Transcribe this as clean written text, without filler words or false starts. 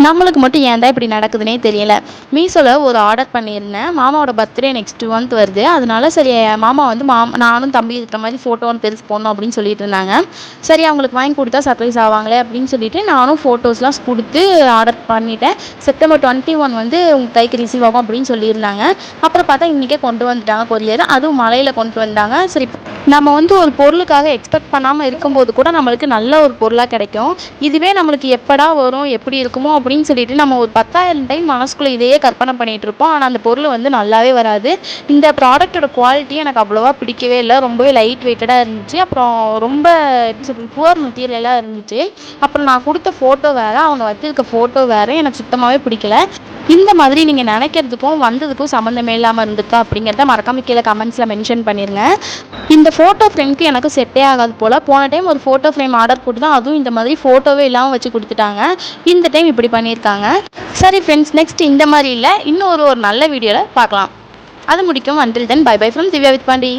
நம்மளுக்கு மட்டும் ஏன் தான் இப்படி நடக்குதுன்னே தெரியல. மீஷோவில் ஒரு ஆர்டர் பண்ணியிருந்தேன். மாமாவோட பர்த்டே நெக்ஸ்ட் மந்த் வருது. அதனால சரி மாமா வந்து நானும் தம்பி இருக்கிற மாதிரி ஃபோட்டோ ஒன்று பெருசு போடணும் அப்படின்னு சொல்லிட்டு இருந்தாங்க. சரி அவங்களுக்கு வாங்கி கொடுத்தா சர்ப்ரைஸ் ஆவாங்களே அப்படின்னு சொல்லிட்டு நானும் ஃபோட்டோஸ்லாம் கொடுத்து ஆர்டர் பண்ணிட்டேன். செப்டம்பர் 21 வந்து உங்கள் கைக்கு ரிசீவ் ஆகும் அப்படின்னு சொல்லியிருந்தாங்க. அப்புறம் பார்த்தா இன்றைக்கே கொண்டு வந்துட்டாங்க கொரியர். அதுவும் மலையில் கொண்டு வந்தாங்க. சரி நம்ம வந்து ஒரு பொருளுக்காக எக்ஸ்பெக்ட் பண்ணாமல் இருக்கும்போது கூட நம்மளுக்கு நல்ல ஒரு பொருளாக கிடைக்கும். இதுவே நம்மளுக்கு எப்படா வரும் எப்படி இருக்குமோ அப்படின்னு சொல்லிட்டு நம்ம ஒரு 10,000 டைம் மனசுக்குள்ளே இதையே கற்பனை பண்ணிகிட்டு இருப்போம். ஆனால் அந்த பொருள் வந்து நல்லாவே வராது. இந்த ப்ராடக்ட்டோட குவாலிட்டி எனக்கு அவ்வளோவா பிடிக்கவே இல்லை. ரொம்பவே லைட் வெயிட்டடாக இருந்துச்சு. அப்புறம் ரொம்ப எப்படி சொல்கிறது புவர் மெட்டீரியலாக இருந்துச்சு. அப்புறம் நான் கொடுத்த ஃபோட்டோ வேறு, அவங்க வச்சுருக்க ஃபோட்டோ வேறு எனக்கு சுத்தமாகவே பிடிக்கல. இந்த மாதிரி நீங்கள் நினைக்கிறதுக்கும் வந்ததுக்கும் சம்மந்தமே இல்லாமல் இருந்துக்கா அப்படிங்கிறத மறக்காம கீழே கமெண்ட்ஸில் மென்ஷன் பண்ணிடுங்க. இந்த ஃபோட்டோ ஃப்ரேம்க்கு எனக்கு செட்டே ஆகாது போல். போன டைம் ஒரு ஃபோட்டோ ஃப்ரேம் ஆர்டர் போட்டு தான் அதுவும் இந்த மாதிரி ஃபோட்டோவே இல்லாமல் வச்சு கொடுத்துட்டாங்க. இந்த டைம் இப்படி பண்ணியிருக்காங்க. சரி ஃப்ரெண்ட்ஸ், நெக்ஸ்ட் இந்த மாதிரி இல்லை இன்னும் ஒரு நல்ல வீடியோவில் பார்க்கலாம். அது முடிக்கும். Until then bye bye from Divya with Pandi.